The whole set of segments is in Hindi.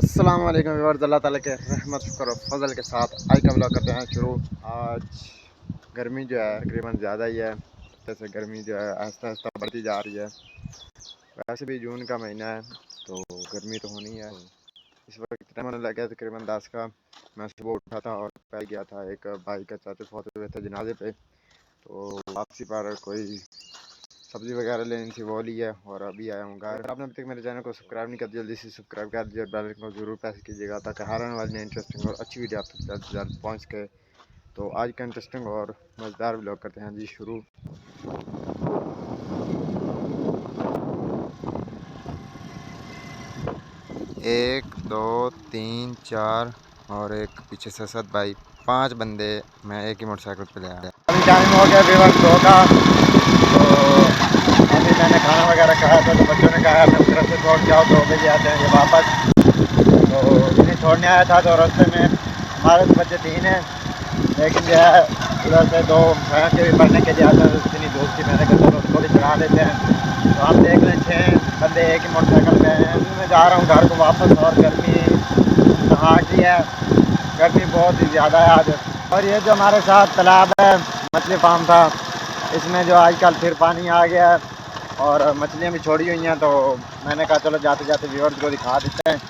अस्सलाम वालेकुम व्यूअर्स, अल्लाह ताला के रहमत शुक्र और फजल के साथ आज का व्लॉग करते हैं शुरू। आज गर्मी जो है तकरीबन ज़्यादा ही है, जैसे गर्मी जो है आहिस्ता आहिस्ता बढ़ती जा रही है। वैसे भी जून का महीना है तो गर्मी तो होनी है। इस वक्त टाइम होने लगा तकरीबन 10 का। मैं सुबह उठा था और पहले गया था एक भाई का चाचा फौत हुए थे जनाजे पे, तो वापसी पर कोई सब्ज़ी वगैरह लेनी थी वो ली है और अभी आया हूँ घर। आपने अभी तक मेरे चैनल को सब्सक्राइब नहीं कर दिया, जल्दी से सब्सक्राइब कर दीजिए और बेल आइकन को जरूर प्रेस कीजिएगा ताकि हर आने वाली इंटरेस्टिंग और अच्छी वीडियो आप तक जल्द से जल्द पहुँच के। तो आज का इंटरेस्टिंग और मज़ेदार व्लॉग करते हैं जी शुरू। 1 2 3 4 और एक पीछे से सत भाई, 5 बंदे मैं एक ही मोटरसाइकिल पे ले आया। अभी टाइम हो गया बेवर 2 का, तो अभी मैंने खाना वगैरह खाया था तो बच्चों ने कहा अपने तरफ से छोड़ के आओ, 2 बजे आते हैं ये वापस। तो इन्हें छोड़ने आया था तो रास्ते में हमारे तो बच्चे 3 हैं, लेकिन जो है उधर से 2 भैंस के भी पढ़ने के लिए आते हैं, इतनी धूप थी मैंने कहा चलो उसको भी चढ़ा देते हैं। तो आप देख लें 6 बंदे एक ही मोटरसाइकिल पे हैं। अभी मैं जा रहा हूँ घर को वापस और गर्मी कहाँ की है, गर्मी बहुत ही ज़्यादा है आज। और ये जो हमारे साथ तालाब है मछली फार्म था, इसमें जो आजकल फिर पानी आ गया है और मछलियाँ भी छोड़ी हुई हैं, तो मैंने कहा चलो जाते जाते व्यूअर्स को दिखा देते हैं।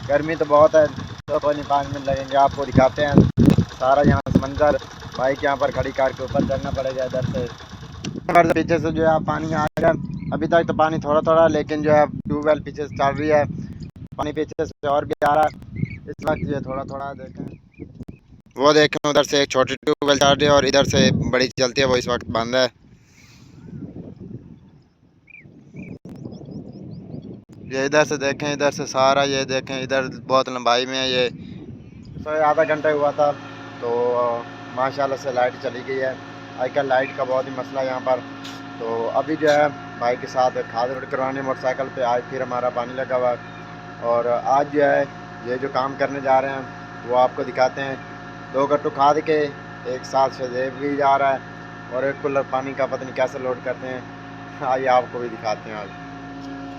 गर्मी तो बहुत है तो कोई नहीं, 5 मिनट लगेंगे, आपको दिखाते हैं सारा यहाँ से मंजर। बाइक यहाँ पर खड़ी करके ऊपर चढ़ना पड़ेगा इधर से। पीछे से जो है पानी आ गया, अभी तक तो पानी थोड़ा थोड़ा, लेकिन जो है ट्यूबवेल पीछे से चल रही है, पानी पीछे से और भी आ रहा है इस वक्त जो थोड़ा थोड़ा। देखें वो, देखें उधर से एक छोटी ट्यूबवेल चल रही है और इधर से बड़ी चलती है, वो इस वक्त बंद है। ये इधर से देखें, इधर से सारा ये देखें, इधर बहुत लंबाई में है ये। तो आधा घंटा हुआ था तो माशाल्लाह से लाइट चली गई है। आजकल लाइट का बहुत ही मसला है यहाँ पर। तो अभी जो है भाई के साथ खाद रोड करवाने मोटरसाइकिल पे आज फिर हमारा पानी लगा हुआ है। और आज जो है ये जो काम करने जा रहे हैं वो आपको दिखाते हैं। 2 कट्टू खाद के, एक साथ सजेब भी जा रहा है और एक कुल्लर पानी का पता नहीं कैसे लोड करते हैं, आइए आपको भी दिखाते हैं आज।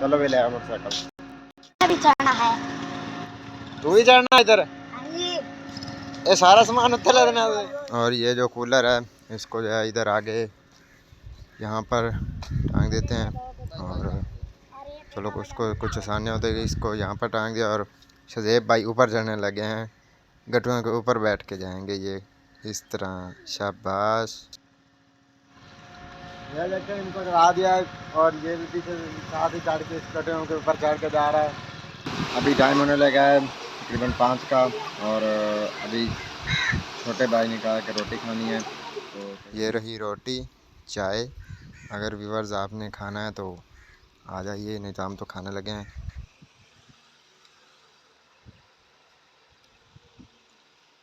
चलो भी ले आया मोटरसाइकिल। भी चढ़ना है, तू ही चढ़ना इधर, ये सारा सामान उत्तर लेना है। और ये जो कूलर है इसको जो है इधर आगे यहाँ पर टांग देते हैं और चलो उसको कुछ आसानी होती है, इसको यहाँ पर टांग दिया और शजेब भाई ऊपर चढ़ने लगे हैं, गटुओं के ऊपर बैठ के जाएंगे ये इस तरह। शाबाश, ये देखते इनको चढ़ा दिया है और ये भी पीछे साथ ही चढ़ के इस गटुओं के ऊपर चढ़ के जा रहा है। अभी टाइम होने लगा है तकरीबन 5 का और अभी छोटे भाई ने कहा कि रोटी खानी है, तो ये रही रोटी चाय। अगर व्यूअर्स आपने खाना है तो आ जाइए, नहीं तो हम तो खाने लगे हैं।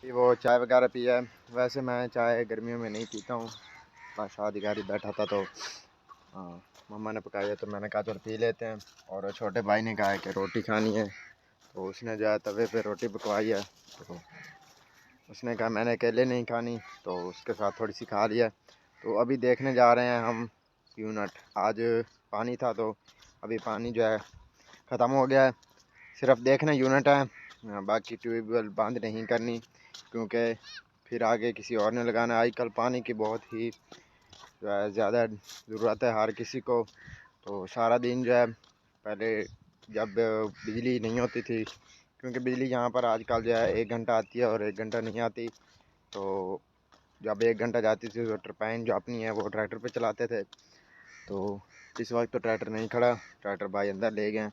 वो चाय वगैरह पिया है, वैसे मैं चाय गर्मियों में नहीं पीता हूँ, शादी गाड़ी बैठा था तो मम्मा ने पकाई है तो मैंने कहा चलो पी लेते हैं। और छोटे भाई ने कहा है कि रोटी खानी है तो उसने जो है तवे पे रोटी पकवाई है, तो उसने कहा मैंने अकेले नहीं खानी तो उसके साथ थोड़ी सी खा लिया। तो अभी देखने जा रहे हैं हम यूनिट। आज पानी था तो अभी पानी जो है ख़त्म हो गया है, सिर्फ देखना यूनिट है, बाकी ट्यूबवेल बंद नहीं करनी क्योंकि फिर आगे किसी और ने लगाना। आजकल पानी की बहुत ही जो है ज़्यादा ज़रूरत है हर किसी को। तो सारा दिन जो है, पहले जब बिजली नहीं होती थी, क्योंकि बिजली यहाँ पर आजकल जो है 1 घंटा आती है और 1 घंटा नहीं आती, तो जब 1 घंटा जाती थी तो टरबाइन जो अपनी है वो ट्रैक्टर पे चलाते थे। तो इस वक्त तो ट्रैक्टर नहीं खड़ा, ट्रैक्टर भाई अंदर ले गए,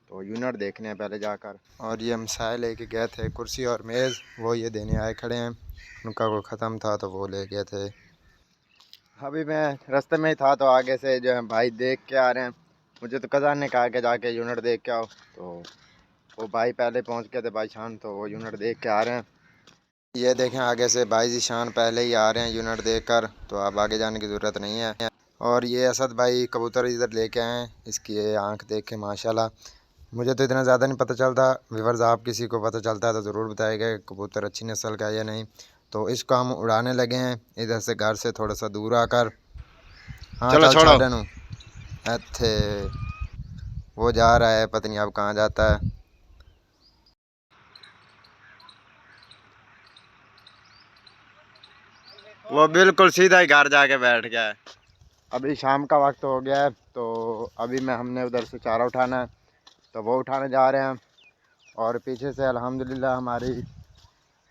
तो यूनिट देखने हैं पहले जाकर। और ये हम साय लेके गए थे, कुर्सी और मेज़ वो ये देने आए खड़े हैं, उनका वो ख़त्म था तो वो ले गए थे। अभी मैं रास्ते में ही था तो आगे से जो है भाई देख के आ रहे हैं। मुझे तो कज़ान ने कहा कि जाके यूनिट देख के आओ, तो वो भाई पहले पहुंच गए थे, भाई शान, तो वो यूनिट देख के आ रहे हैं। ये देखें आगे से भाई जी शान पहले ही आ रहे हैं यूनिट देखकर, तो अब आगे जाने की ज़रूरत नहीं है। और ये असद भाई कबूतर इधर लेके आए हैं, इसकी ये आँख देख के माशाल्लाह। मुझे तो इतना ज़्यादा नहीं पता चलता, व्यूअर्स आप किसी को पता चलता है तो ज़रूर बताइएगा कबूतर अच्छी नस्ल का है या नहीं। तो इसको हम उड़ाने लगे हैं इधर से, घर से थोड़ा सा दूर आकर। हाँ चलो छोड़ो, वो जा रहा है, पता नहीं अब कहाँ जाता है। वो बिल्कुल सीधा ही घर जाके बैठ गया है। अभी शाम का वक्त हो गया है, तो अभी हमने उधर से चारा उठाना है, तो वो उठाने जा रहे हैं। और पीछे से अल्हम्दुलिल्लाह हमारी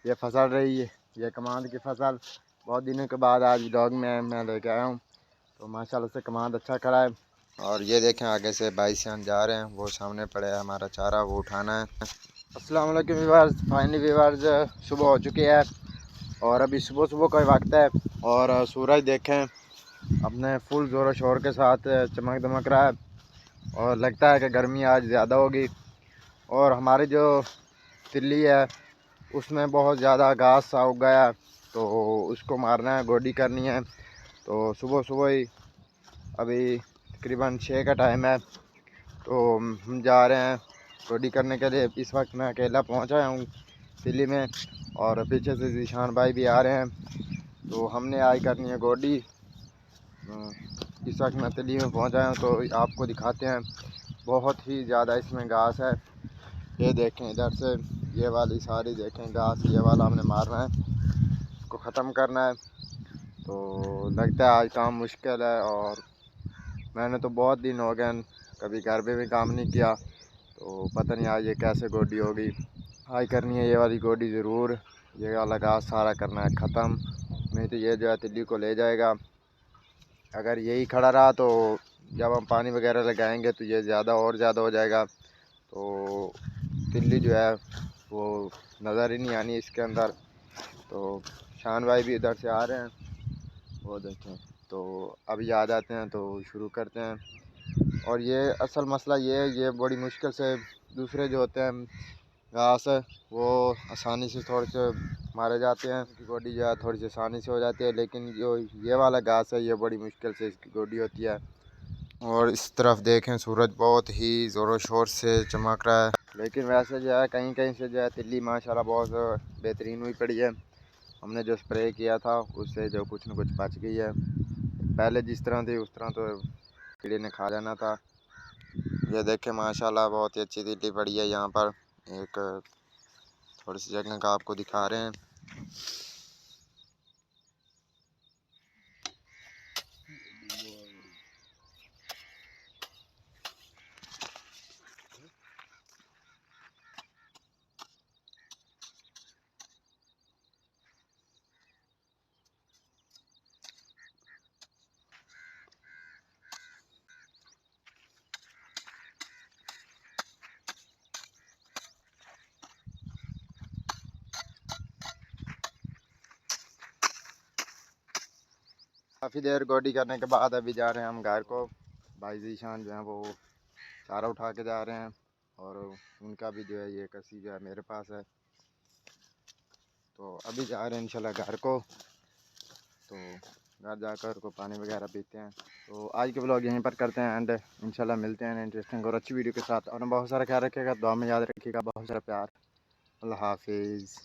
ये फसल रही है, ये कमांद की फसल। बहुत दिनों के बाद आज डॉग में मैं लेके आया हूँ, तो माशाल्लाह से कमांद अच्छा खड़ा है। और ये देखें आगे से भाई सियान जा रहे हैं, वो सामने पड़े है हमारा चारा, वो उठाना है। अस्सलाम वालेकुम व्यूअर्स, फाइनली व्यूअर्स सुबह हो चुकी है और अभी सुबह सुबह का वक्त है। और सूरज देखें अपने फुल ज़ोर शोर के साथ चमक दमक रहा है और लगता है कि गर्मी आज ज़्यादा होगी। और हमारी जो तिल्ली है उसमें बहुत ज़्यादा घास सा उग गया है, तो उसको मारना है, गोडी करनी है। तो सुबह सुबह ही अभी तकरीबन 6 का टाइम है, तो हम जा रहे हैं गोडी करने के लिए। इस वक्त मैं अकेला पहुंचा हूँ तिल्ली में और पीछे से जीशान भाई भी आ रहे हैं, तो हमने आज करनी है गोडी। इस वक्त मैं तिल्ली में पहुंचा हूँ, तो आपको दिखाते हैं। बहुत ही ज़्यादा इसमें घास है, ये देखें इधर से ये वाली सारी देखें घास, ये वाला हमने मारना है, इसको ख़त्म करना है। तो लगता है आज काम मुश्किल है और मैंने तो बहुत दिन हो गए कभी घर पे भी काम नहीं किया, तो पता नहीं आज ये कैसे गोडी होगी। आज करनी है ये वाली गोडी ज़रूर, ये वाला घास सारा करना है ख़त्म, नहीं तो ये जो है तिल्ली को ले जाएगा। अगर यही खड़ा रहा तो जब हम पानी वगैरह लगाएंगे तो ये ज़्यादा और ज़्यादा हो जाएगा, तो तिल्ली जो है वो नज़र ही नहीं आनी इसके अंदर। तो शान भाई भी इधर से आ रहे हैं, वो देखें। तो अभी आ जाते हैं तो शुरू करते हैं। और ये असल मसला ये बड़ी मुश्किल से दूसरे जो होते हैं घास वो आसानी से थोड़े से मारे जाते हैं, इसकी गोडी जो है थोड़ी सी आसानी से हो जाती है, लेकिन जो ये वाला घास है ये बड़ी मुश्किल से इसकी गोडी होती है। और इस तरफ देखें सूरज बहुत ही ज़ोरों शोर से चमक रहा है, लेकिन वैसे जो है कहीं कहीं से जो है तिल्ली माशाल्लाह बहुत बेहतरीन हुई पड़ी है। हमने जो स्प्रे किया था उससे जो कुछ न कुछ बच गई है, पहले जिस तरह थी उस तरह तो कीड़े ने खा जाना था। ये देखें माशाल्लाह बहुत ही अच्छी तिल्ली पड़ी है। यहाँ पर एक थोड़ी सी जगह का आपको दिखा रहे हैं। काफ़ी देर गोडी करने के बाद अभी जा रहे हैं हम घर को। भाई जीशान जो है वो चारा उठा के जा रहे हैं और उनका भी जो है ये कसी जो है मेरे पास है, तो अभी जा रहे हैं इंशाल्लाह घर को। तो घर जाकर को पानी वगैरह पीते हैं। तो आज के ब्लॉग यहीं पर करते हैं एंड इंशाल्लाह मिलते हैं इंटरेस्टिंग और अच्छी वीडियो के साथ। और बहुत सारा ख्याल रखिएगा, दुआ में याद रखिएगा, बहुत सारा प्यार। अल्लाह हाफिज़।